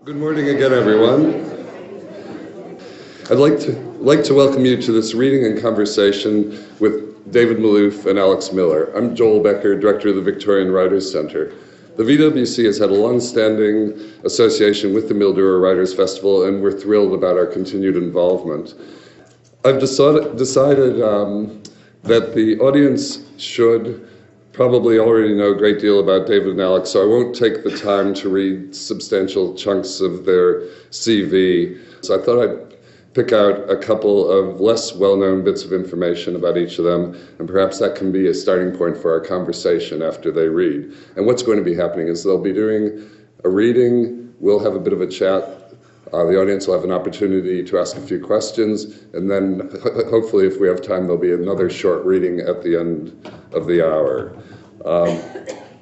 Good morning again, everyone. I'd like to welcome you to this reading and conversation with David Malouf and Alex Miller. I'm Joel Becker, director of the Victorian Writers Center. The VWC has had a long-standing association with the Mildura Writers Festival, and we're thrilled about our continued involvement. I've decided that the audience should probably already know a great deal about David and Alex, so I won't take the time to read substantial chunks of their CV. So I thought I'd pick out a couple of less well-known bits of information about each of them, and perhaps that can be a starting point for our conversation after they read. And what's going to be happening is they'll be doing a reading, we'll have a bit of a chat, the audience will have an opportunity to ask a few questions, and then hopefully if we have time there'll be another short reading at the end of the hour.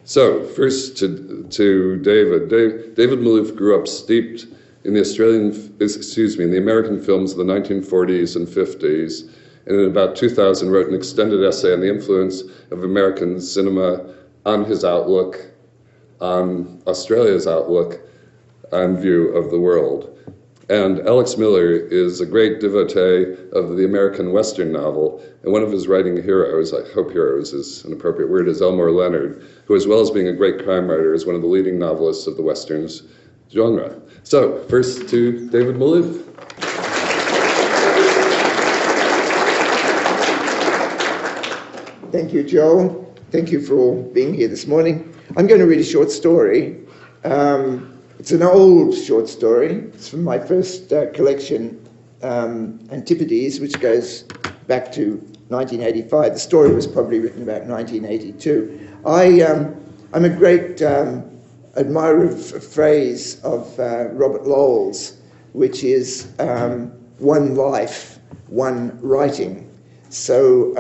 So first to David. David Malouf grew up steeped in the American films of the 1940s and 50s, and in about 2000 wrote an extended essay on the influence of American cinema on his outlook, on Australia's outlook and view of the world. And Alex Miller is a great devotee of the American Western novel, and one of his writing heroes, I hope heroes is an appropriate word, is Elmore Leonard, who, as well as being a great crime writer, is one of the leading novelists of the Westerns genre. So, first to David Malouf. Thank you, Joel. Thank you for all being here this morning. I'm going to read a short story. It's an old short story. It's from my first collection, Antipodes, which goes back to 1985. The story was probably written about 1982. I'm a great admirer of a phrase of Robert Lowell's, which is one life, one writing. So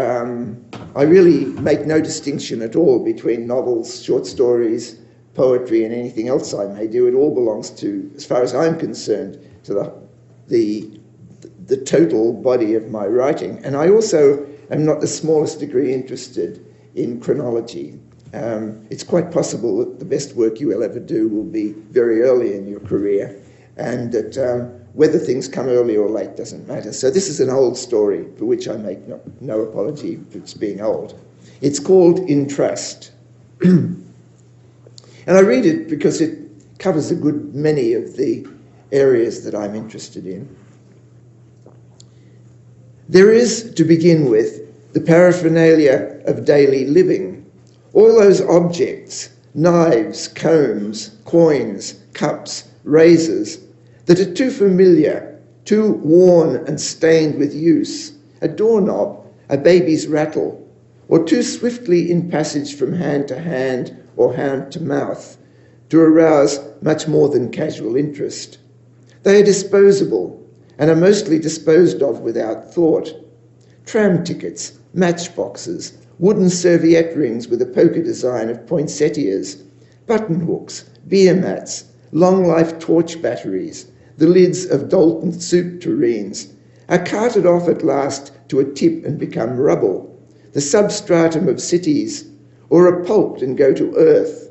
I really make no distinction at all between novels, short stories, poetry, and anything else I may do. It all belongs to, as far as I'm concerned, to the total body of my writing. And I also am not the smallest degree interested in chronology. It's quite possible that the best work you will ever do will be very early in your career, and that whether things come early or late doesn't matter. So this is an old story for which I make no apology for its being old. It's called In Trust. And I read it because it covers a good many of the areas that I'm interested in. There is, to begin with, the paraphernalia of daily living. All those objects, knives, combs, coins, cups, razors, that are too familiar, too worn and stained with use, a doorknob, a baby's rattle, or too swiftly in passage from hand to hand or hand to mouth, to arouse much more than casual interest. They are disposable and are mostly disposed of without thought. Tram tickets, matchboxes, wooden serviette rings with a polka design of poinsettias, button hooks, beer mats, long-life torch batteries, the lids of Dalton soup tureens, are carted off at last to a tip and become rubble, the substratum of cities, or are pulped and go to earth,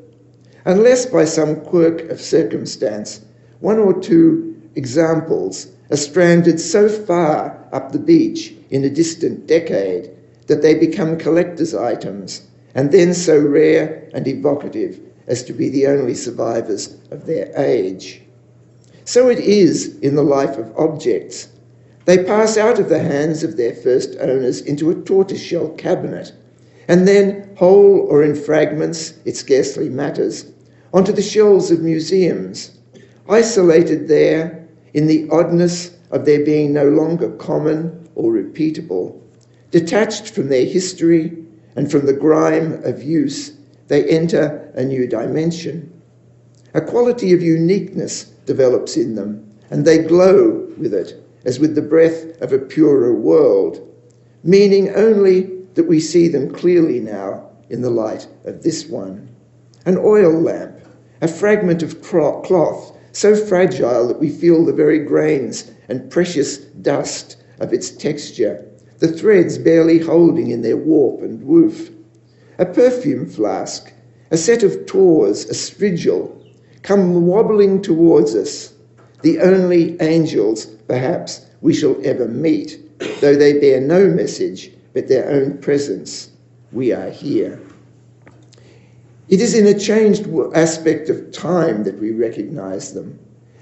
unless by some quirk of circumstance, one or two examples are stranded so far up the beach in a distant decade that they become collector's items, and then so rare and evocative as to be the only survivors of their age. So it is in the life of objects. They pass out of the hands of their first owners into a tortoiseshell cabinet, and then, whole or in fragments, it scarcely matters, onto the shelves of museums, isolated there in the oddness of their being no longer common or repeatable. Detached from their history and from the grime of use, they enter a new dimension. A quality of uniqueness develops in them, and they glow with it, as with the breath of a purer world, meaning only that we see them clearly now in the light of this one. An oil lamp, a fragment of cloth, so fragile that we feel the very grains and precious dust of its texture, the threads barely holding in their warp and woof. A perfume flask, a set of tawers, a strigil, come wobbling towards us, the only angels, perhaps, we shall ever meet, though they bear no message but their own presence. We are here. It is in a changed aspect of time that we recognise them,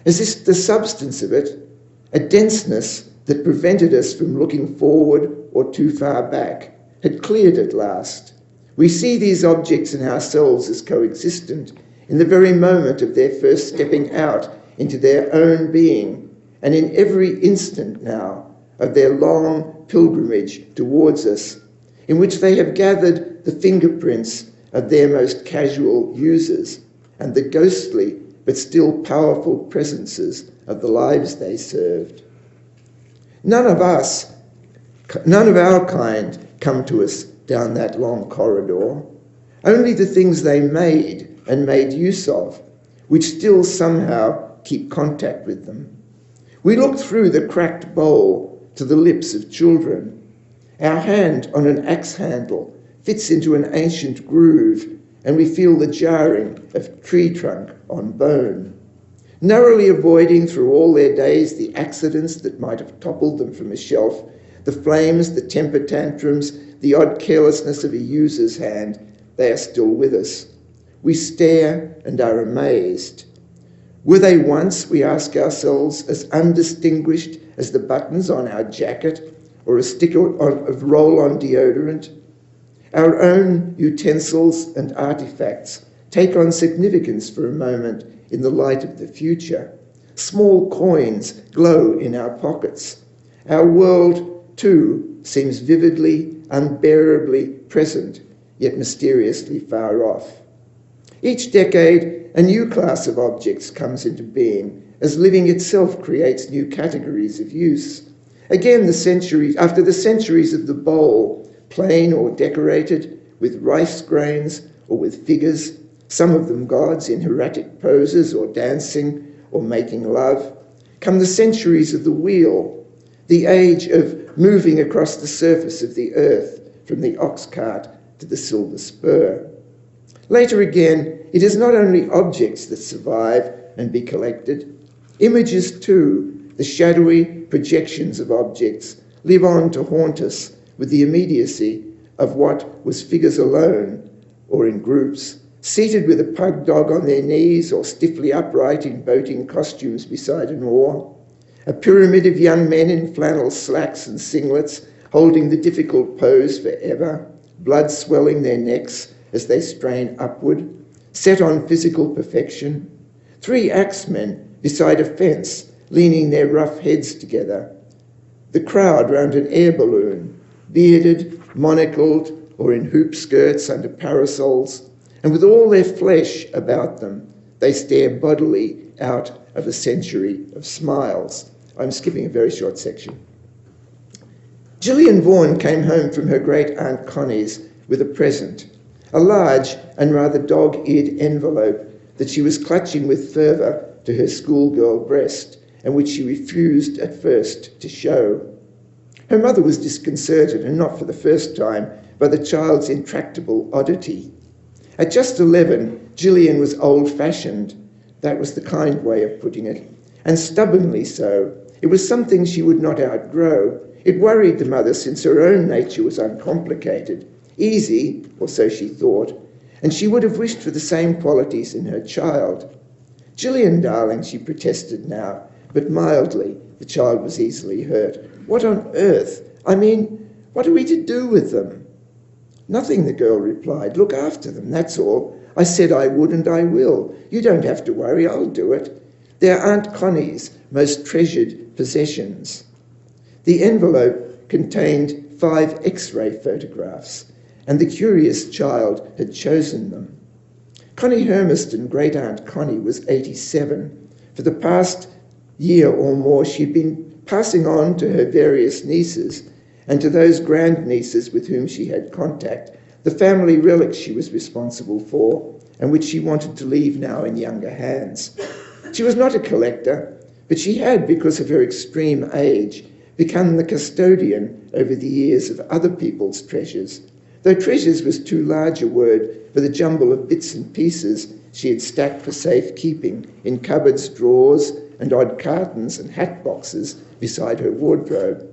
as if the substance of it, a denseness that prevented us from looking forward or too far back, had cleared at last. We see these objects and ourselves as coexistent in the very moment of their first stepping out into their own being, and in every instant now of their long pilgrimage towards us, in which they have gathered the fingerprints of their most casual users and the ghostly but still powerful presences of the lives they served. None of our kind come to us down that long corridor. Only the things they made and made use of, which still somehow keep contact with them. We look through the cracked bowl to the lips of children. Our hand on an axe handle fits into an ancient groove, and we feel the jarring of tree trunk on bone. Narrowly avoiding through all their days the accidents that might have toppled them from a shelf, the flames, the temper tantrums, the odd carelessness of a user's hand, they are still with us. We stare and are amazed. Were they once, we ask ourselves, as undistinguished as the buttons on our jacket or a stick of roll-on deodorant? Our own utensils and artifacts take on significance for a moment in the light of the future. Small coins glow in our pockets. Our world, too, seems vividly, unbearably present, yet mysteriously far off. Each decade, a new class of objects comes into being, as living itself creates new categories of use. Again, after the centuries of the bowl, plain or decorated, with rice grains or with figures, some of them gods in hieratic poses or dancing or making love, come the centuries of the wheel, the age of moving across the surface of the earth from the ox cart to the silver spur. Later again, it is not only objects that survive and be collected. Images too, the shadowy projections of objects, live on to haunt us with the immediacy of what was figures alone or in groups, seated with a pug dog on their knees or stiffly upright in boating costumes beside an oar, a pyramid of young men in flannel slacks and singlets holding the difficult pose forever, blood swelling their necks as they strain upward, set on physical perfection, 3 axemen beside a fence leaning their rough heads together, the crowd round an air balloon, bearded, monocled, or in hoop skirts under parasols, and with all their flesh about them, they stare bodily out of a century of smiles. I'm skipping a very short section. Gillian Vaughan came home from her great-aunt Connie's with a present, a large and rather dog-eared envelope that she was clutching with fervour to her schoolgirl breast, and which she refused at first to show. Her mother was disconcerted, and not for the first time, by the child's intractable oddity. At just 11, Gillian was old-fashioned. That was the kind way of putting it, and stubbornly so. It was something she would not outgrow. It worried the mother, since her own nature was uncomplicated, easy, or so she thought, and she would have wished for the same qualities in her child. "Gillian, darling," she protested now, but mildly. The child was easily hurt. "What on earth? I mean, what are we to do with them?" "Nothing," the girl replied. "Look after them, that's all. I said I would and I will. You don't have to worry, I'll do it. They're Aunt Connie's most treasured possessions." The envelope contained 5 X-ray photographs, and the curious child had chosen them. Connie Hermiston, great-aunt Connie, was 87. For the past year or more, she'd been passing on to her various nieces and to those grandnieces with whom she had contact the family relics she was responsible for and which she wanted to leave now in younger hands. She was not a collector, but she had, because of her extreme age, become the custodian over the years of other people's treasures, though treasures was too large a word for the jumble of bits and pieces she had stacked for safekeeping in cupboards, drawers, and odd cartons and hat boxes beside her wardrobe.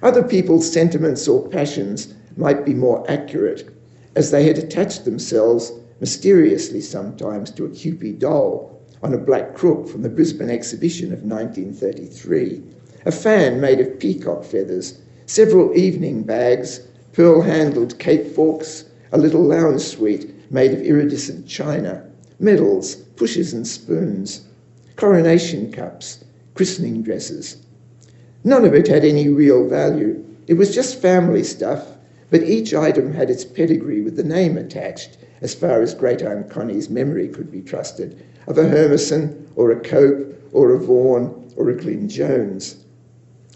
Other people's sentiments or passions might be more accurate, as they had attached themselves, mysteriously sometimes, to a Kewpie doll on a black crook from the Brisbane exhibition of 1933, a fan made of peacock feathers, several evening bags, pearl-handled cake forks, a little lounge suite made of iridescent china, medals, pushes and spoons, coronation cups, christening dresses. None of it had any real value. It was just family stuff, but each item had its pedigree with the name attached, as far as Great Aunt Connie's memory could be trusted, of a Hermison or a Cope or a Vaughan or a Glyn Jones.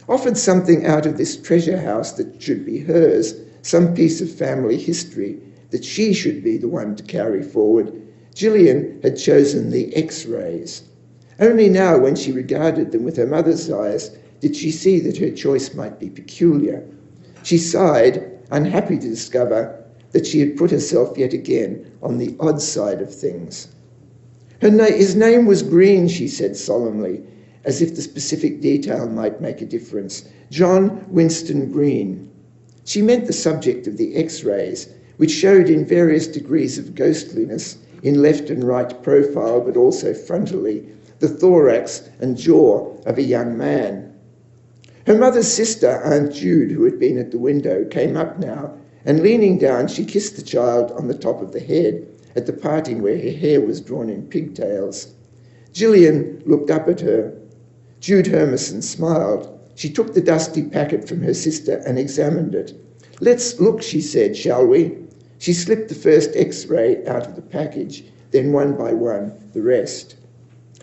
Offered something out of this treasure house that should be hers, some piece of family history that she should be the one to carry forward, Gillian had chosen the X-rays. Only now, when she regarded them with her mother's eyes, did she see that her choice might be peculiar. She sighed, unhappy to discover that she had put herself yet again on the odd side of things. His name was Green, she said solemnly, as if the specific detail might make a difference. John Winston Green. She meant the subject of the X-rays, which showed in various degrees of ghostliness in left and right profile, but also frontally, the thorax and jaw of a young man. Her mother's sister, Aunt Jude, who had been at the window, came up now, and leaning down, she kissed the child on the top of the head, at the parting where her hair was drawn in pigtails. Gillian looked up at her. Jude Hermison smiled. She took the dusty packet from her sister and examined it. "Let's look," she said, "shall we?" She slipped the first X-ray out of the package, then one by one, the rest.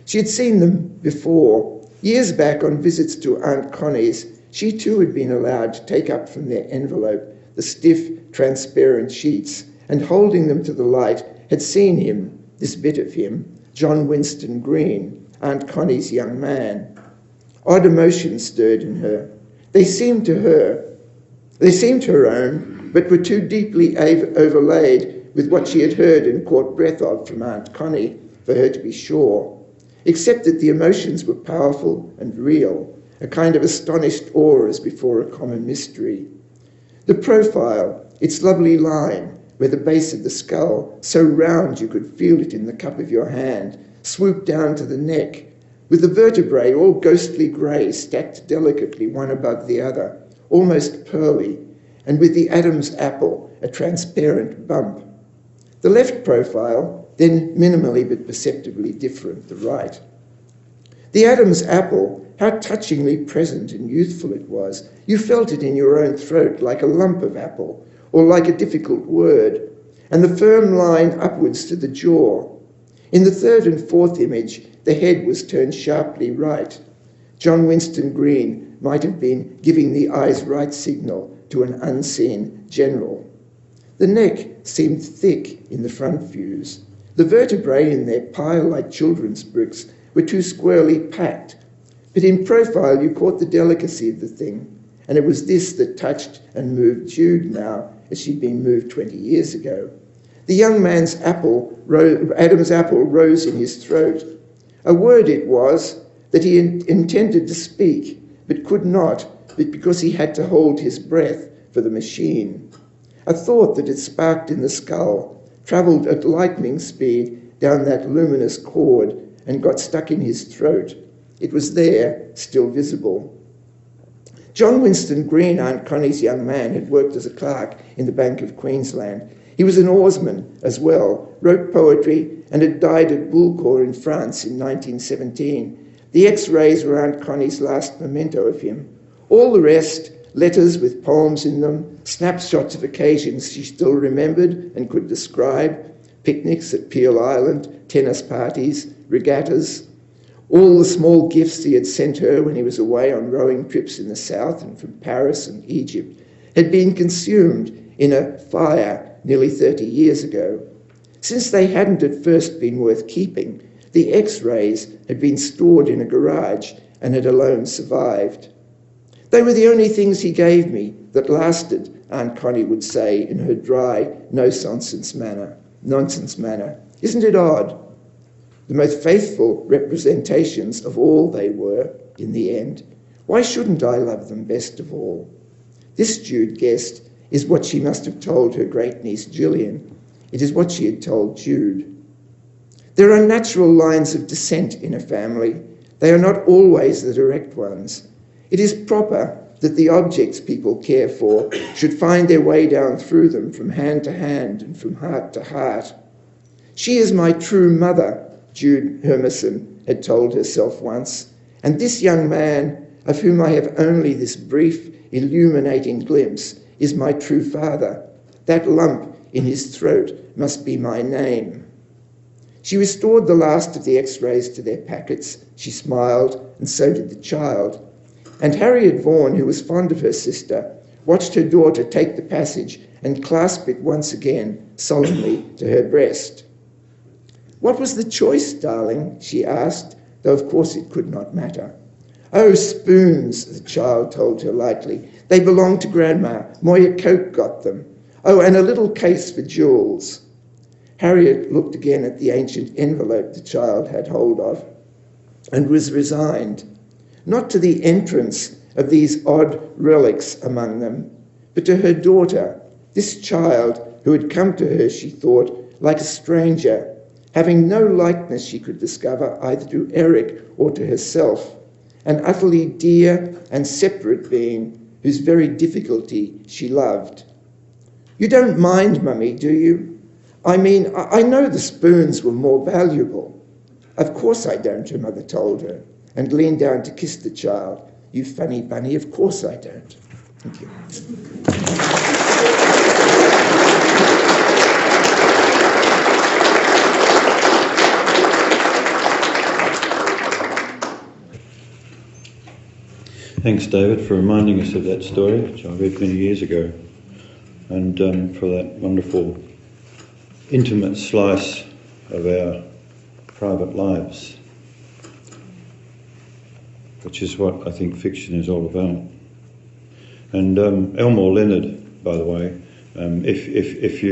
She had seen them before. Years back, on visits to Aunt Connie's, she too had been allowed to take up from their envelope the stiff, transparent sheets, and holding them to the light, had seen him, this bit of him, John Winston Green, Aunt Connie's young man. Odd emotions stirred in her. They seemed her own, but were too deeply overlaid with what she had heard and caught breath of from Aunt Connie for her to be sure, except that the emotions were powerful and real, a kind of astonished awe as before a common mystery. The profile, its lovely line, where the base of the skull, so round you could feel it in the cup of your hand, swooped down to the neck, with the vertebrae all ghostly grey, stacked delicately one above the other, almost pearly, and with the Adam's apple, a transparent bump. The left profile, then minimally but perceptibly different, the right. The Adam's apple, how touchingly present and youthful it was. You felt it in your own throat like a lump of apple, or like a difficult word, and the firm line upwards to the jaw. In the third and fourth image, the head was turned sharply right. John Winston Green might have been giving the eyes right signal to an unseen general. The neck seemed thick in the front views. The vertebrae in their pile like children's bricks were too squarely packed. But in profile you caught the delicacy of the thing, and it was this that touched and moved Jude now, as she'd been moved 20 years ago. The young man's Adam's apple rose in his throat. A word it was that he intended to speak, but could not, because he had to hold his breath for the machine. A thought that had sparked in the skull, travelled at lightning speed down that luminous cord and got stuck in his throat. It was there, still visible. John Winston Green, Aunt Connie's young man, had worked as a clerk in the Bank of Queensland. He was an oarsman as well, wrote poetry, and had died at Bulcourt in France in 1917. The X-rays were Aunt Connie's last memento of him. All the rest, letters with poems in them, snapshots of occasions she still remembered and could describe, picnics at Peel Island, tennis parties, regattas, all the small gifts he had sent her when he was away on rowing trips in the south and from Paris and Egypt, had been consumed in a fire nearly 30 years ago. Since they hadn't at first been worth keeping, the X-rays had been stored in a garage and had alone survived. They were the only things he gave me that lasted, Aunt Connie would say in her dry, nonsense manner. Isn't it odd? the most faithful representations of all they were, in the end. Why shouldn't I love them best of all? This, Jude guessed, is what she must have told her great-niece Gillian. It is what she had told Jude. There are natural lines of descent in a family. They are not always the direct ones. It is proper that the objects people care for should find their way down through them from hand to hand and from heart to heart. She is my true mother, Jude Hermison had told herself once, and this young man, of whom I have only this brief, illuminating glimpse, is my true father. That lump in his throat must be my name. She restored the last of the X-rays to their packets. She smiled, and so did the child. And Harriet Vaughan, who was fond of her sister, watched her daughter take the passage and clasp it once again, solemnly, to her breast. "What was the choice, darling?" she asked, though of course it could not matter. "Oh, spoons," the child told her lightly. "They belong to Grandma. Moya Coke got them. Oh, and a little case for Jules." Harriet looked again at the ancient envelope the child had hold of and was resigned, not to the entrance of these odd relics among them, but to her daughter, this child who had come to her, she thought, like a stranger, having no likeness she could discover either to Eric or to herself, an utterly dear and separate being whose very difficulty she loved. "You don't mind, Mummy, do you? I mean, I know the spoons were more valuable." "Of course I don't," her mother told her, and leaned down to kiss the child. "You funny bunny, of course I don't." Thank you. Thanks, David, for reminding us of that story, which I read many years ago, and for that wonderful, intimate slice of our private lives, which is what I think fiction is all about. And Elmore Leonard, by the way, if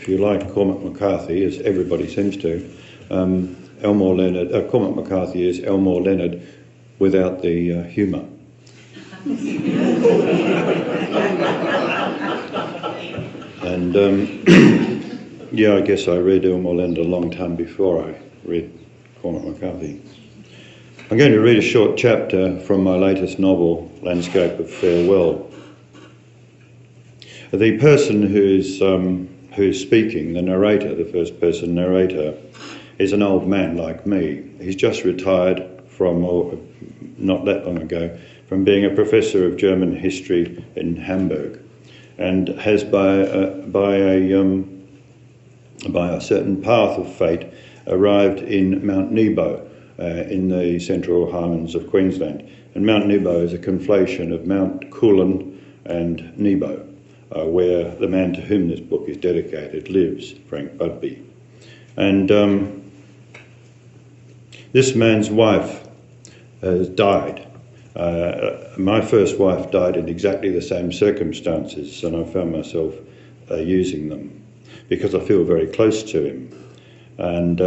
you like Cormac McCarthy, as everybody seems to, Cormac McCarthy is Elmore Leonard without the humour. And yeah, I guess I read Elmore Leonard a long time before I read Cormac McCarthy. I'm going to read a short chapter from my latest novel, Landscape of Farewell. The person who's speaking, the narrator, the first person narrator, is an old man like me. He's just retired from, or not that long ago, from being a professor of German history in Hamburg, and has by a certain path of fate arrived in Mount Nebo in the Central Highlands of Queensland. And Mount Nebo is a conflation of Mount Coolin and Nebo, where the man to whom this book is dedicated lives, Frank Budbee. And this man's wife has died. My first wife died in exactly the same circumstances, and I found myself using them because I feel very close to him. And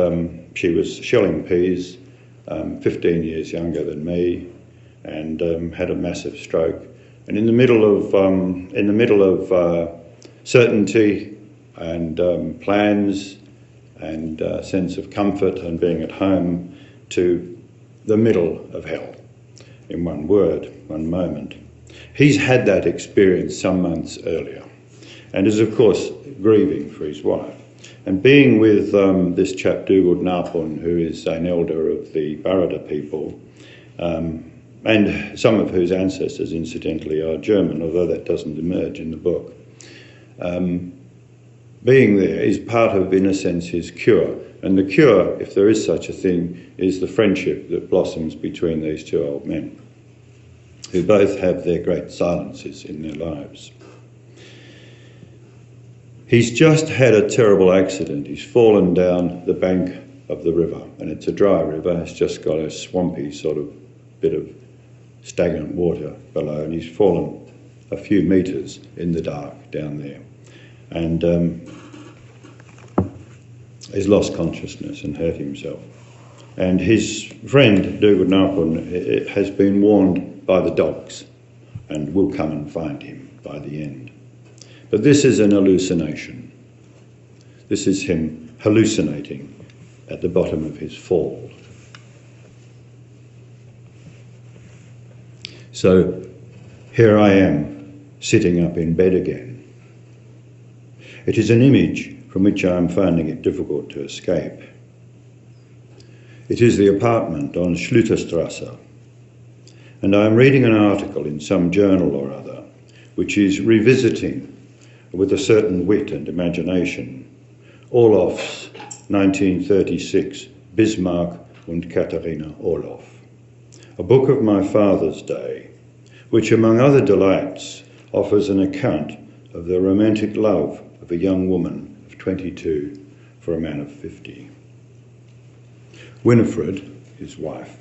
she was shelling peas, 15 years younger than me, and had a massive stroke. And in the middle of certainty and plans and sense of comfort and being at home, to the middle of hell. In one word, one moment. He's had that experience some months earlier and is, of course, grieving for his wife. And being with this chap, Dougal Narpon, who is an elder of the Barada people, and some of whose ancestors, incidentally, are German, although that doesn't emerge in the book. Being there is part of, in a sense, his cure. And the cure, if there is such a thing, is the friendship that blossoms between these two old men, who both have their great silences in their lives. He's just had a terrible accident. He's fallen down the bank of the river, and it's a dry river. It's just got a swampy sort of bit of stagnant water below, and he's fallen a few metres in the dark down there. And he's lost consciousness and hurt himself. And his friend, Durgut Narpun, has been warned by the dogs and will come and find him by the end. But this is an hallucination. This is him hallucinating at the bottom of his fall. So here I am, sitting up in bed again. It is an image from which I am finding it difficult to escape. It is the apartment on Schlüterstrasse, and I am reading an article in some journal or other which is revisiting, with a certain wit and imagination, Orloff's 1936 Bismarck und Katharina Orloff, a book of my father's day, which among other delights offers an account of the romantic love of a young woman of 22 for a man of 50. Winifred, his wife,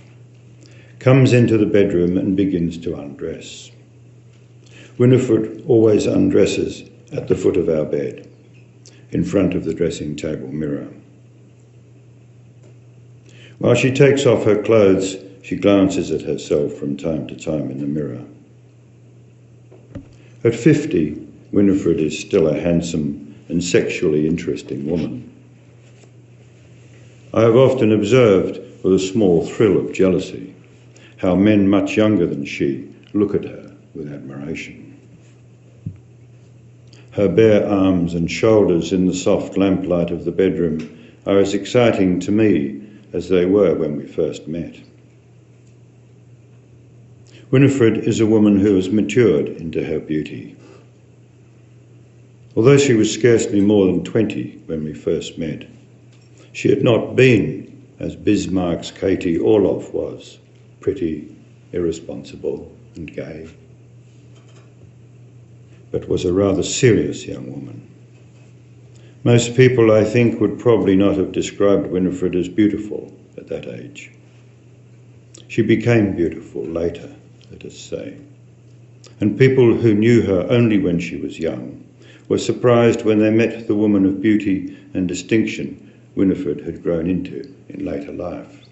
comes into the bedroom and begins to undress. Winifred always undresses at the foot of our bed, in front of the dressing table mirror. While she takes off her clothes, she glances at herself from time to time in the mirror. At 50, Winifred is still a handsome and sexually interesting woman. I have often observed, with a small thrill of jealousy, how men much younger than she look at her with admiration. Her bare arms and shoulders in the soft lamplight of the bedroom are as exciting to me as they were when we first met. Winifred is a woman who has matured into her beauty. Although she was scarcely more than 20 when we first met, she had not been, as Bismarck's Katie Orloff was, pretty, irresponsible and gay, but was a rather serious young woman. Most people, I think, would probably not have described Winifred as beautiful at that age. She became beautiful later, let us say, and people who knew her only when she was young were surprised when they met the woman of beauty and distinction Winifred had grown into in later life.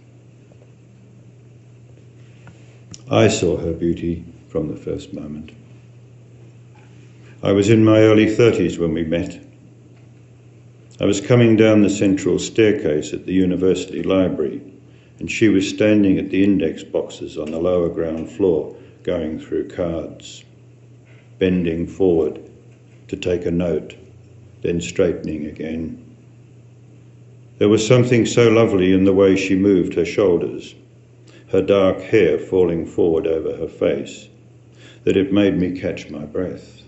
I saw her beauty from the first moment. I was in my early 30s when we met. I was coming down the central staircase at the university library, and she was standing at the index boxes on the lower ground floor, going through cards, bending forward to take a note, then straightening again. There was something so lovely in the way she moved her shoulders, her dark hair falling forward over her face, that it made me catch my breath.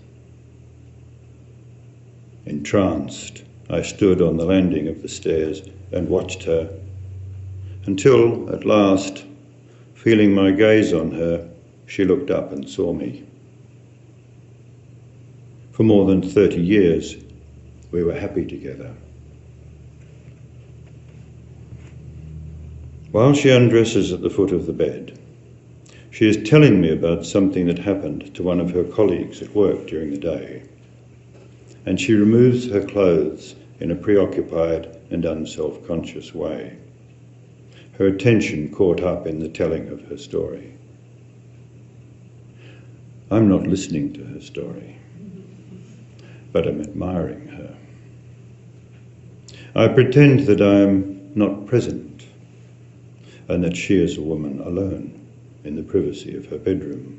Entranced, I stood on the landing of the stairs and watched her, until, at last, feeling my gaze on her, she looked up and saw me. For more than 30 years, we were happy together. While she undresses at the foot of the bed, she is telling me about something that happened to one of her colleagues at work during the day, and she removes her clothes in a preoccupied and unself-conscious way, her attention caught up in the telling of her story. I'm not listening to her story, but I'm admiring her. I pretend that I am not present, and that she is a woman alone in the privacy of her bedroom,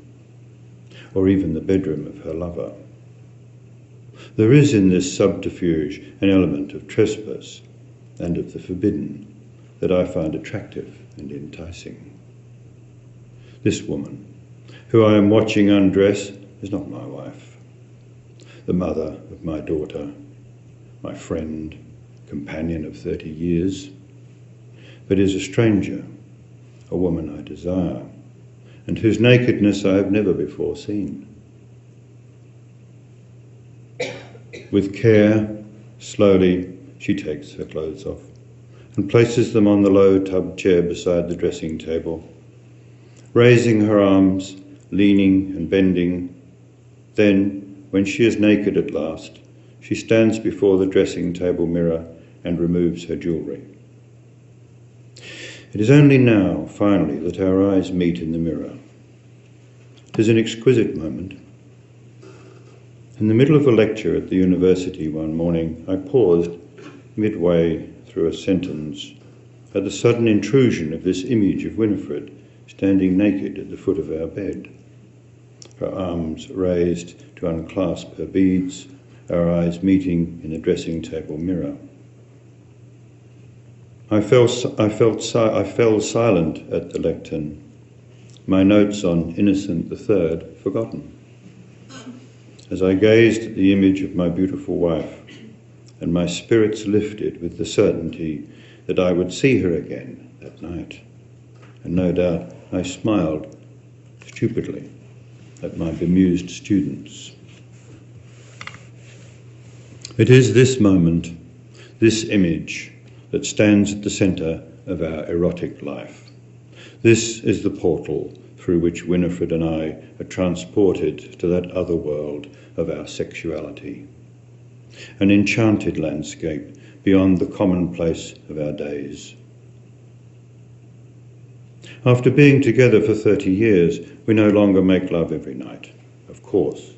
or even the bedroom of her lover. There is in this subterfuge an element of trespass and of the forbidden that I find attractive and enticing. This woman, who I am watching undress, is not my wife, the mother of my daughter, my friend, companion of 30 years, but is a stranger, a woman I desire, and whose nakedness I have never before seen. With care, slowly, she takes her clothes off and places them on the low tub chair beside the dressing table, raising her arms, leaning and bending. Then, when she is naked at last, she stands before the dressing table mirror and removes her jewellery. It is only now, finally, that our eyes meet in the mirror. It is an exquisite moment. In the middle of a lecture at the university one morning, I paused midway through a sentence at the sudden intrusion of this image of Winifred standing naked at the foot of our bed, her arms raised to unclasp her beads, our eyes meeting in the dressing table mirror. I fell silent at the lectern, my notes on Innocent III forgotten. As I gazed at the image of my beautiful wife, and my spirits lifted with the certainty that I would see her again that night, and no doubt I smiled stupidly at my bemused students. It is this moment, this image, that stands at the centre of our erotic life. This is the portal through which Winifred and I are transported to that other world of our sexuality, an enchanted landscape beyond the commonplace of our days. After being together for 30 years, we no longer make love every night, of course,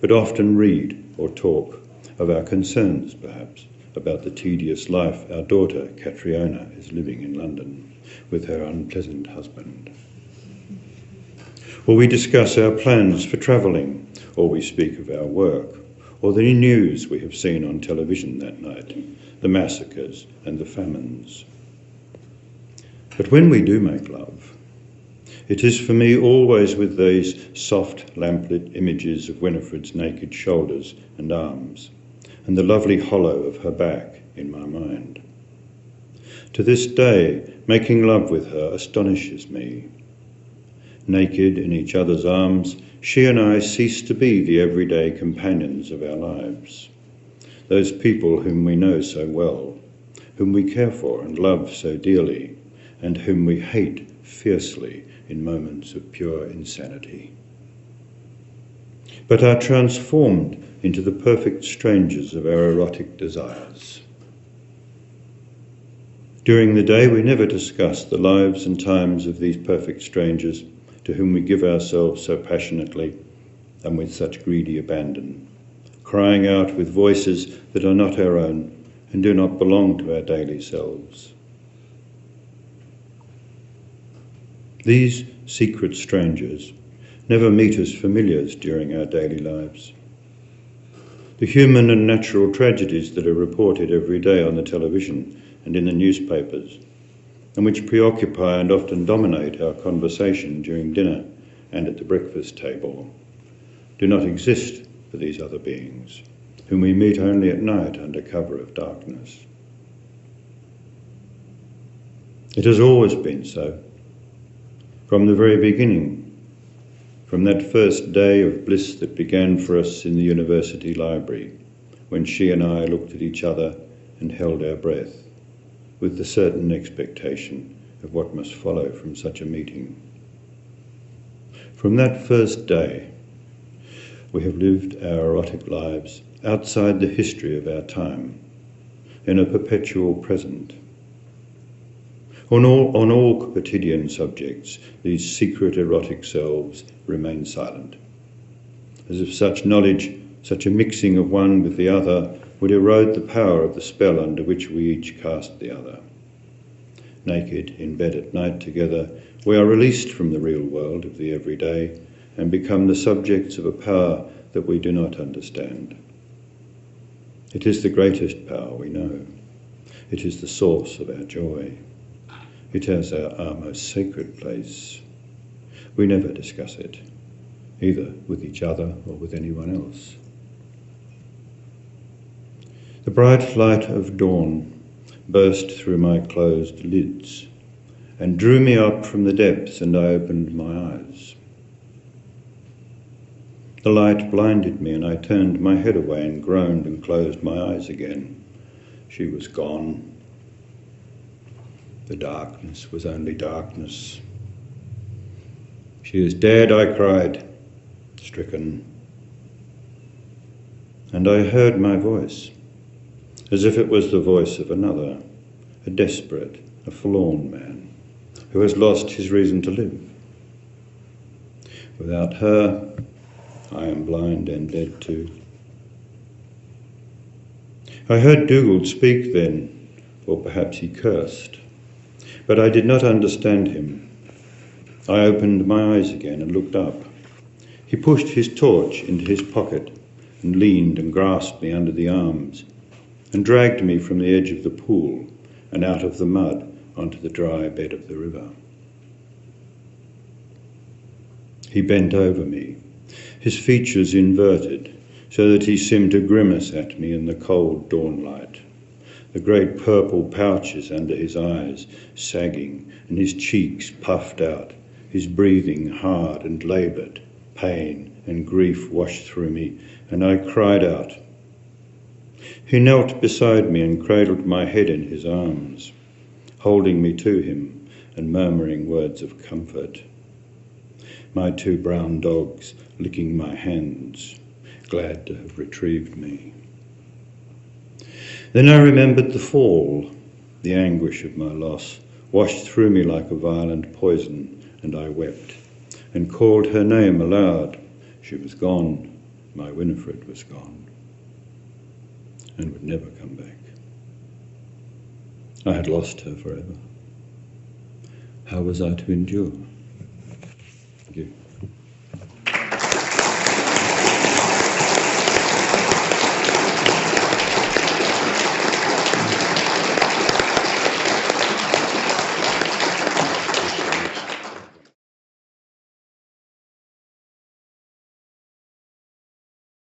but often read or talk of our concerns, perhaps, about the tedious life our daughter, Catriona, is living in London with her unpleasant husband. Or we discuss our plans for travelling, or we speak of our work, or the news we have seen on television that night, the massacres and the famines. But when we do make love, it is for me always with these soft lamplit images of Winifred's naked shoulders and arms, and the lovely hollow of her back in my mind. To this day, making love with her astonishes me. Naked in each other's arms, she and I cease to be the everyday companions of our lives, those people whom we know so well, whom we care for and love so dearly, and whom we hate fiercely in moments of pure insanity, but are transformed into the perfect strangers of our erotic desires. During the day, we never discuss the lives and times of these perfect strangers to whom we give ourselves so passionately and with such greedy abandon, crying out with voices that are not our own and do not belong to our daily selves. These secret strangers never meet as familiars during our daily lives. The human and natural tragedies that are reported every day on the television and in the newspapers, and which preoccupy and often dominate our conversation during dinner and at the breakfast table, do not exist for these other beings, whom we meet only at night under cover of darkness. It has always been so. From the very beginning, from that first day of bliss that began for us in the university library, when she and I looked at each other and held our breath, with the certain expectation of what must follow from such a meeting. From that first day, we have lived our erotic lives outside the history of our time, in a perpetual present. On all quotidian subjects, these secret erotic selves remain silent, as if such knowledge, such a mixing of one with the other, would erode the power of the spell under which we each cast the other. Naked in bed at night together, we are released from the real world of the everyday and become the subjects of a power that we do not understand. It is the greatest power we know. It is the source of our joy. It has our most sacred place. We never discuss it, either with each other or with anyone else. The bright light of dawn burst through my closed lids and drew me up from the depths, and I opened my eyes. The light blinded me, and I turned my head away and groaned and closed my eyes again. She was gone. The darkness was only darkness. She is dead, I cried, stricken. And I heard my voice, as if it was the voice of another, a desperate, a forlorn man, who has lost his reason to live. Without her, I am blind and dead too. I heard Dougal speak then, or perhaps he cursed, but I did not understand him. I opened my eyes again and looked up. He pushed his torch into his pocket and leaned and grasped me under the arms and dragged me from the edge of the pool and out of the mud onto the dry bed of the river. He bent over me, his features inverted, so that he seemed to grimace at me in the cold dawnlight, the great purple pouches under his eyes sagging and his cheeks puffed out, his breathing hard and laboured. Pain and grief washed through me, and I cried out. He knelt beside me and cradled my head in his arms, holding me to him and murmuring words of comfort. My 2 brown dogs licking my hands, glad to have retrieved me. Then I remembered the fall. The anguish of my loss washed through me like a violent poison, and I wept and called her name aloud. She was gone. My Winifred was gone and would never come back. I had lost her forever. How was I to endure?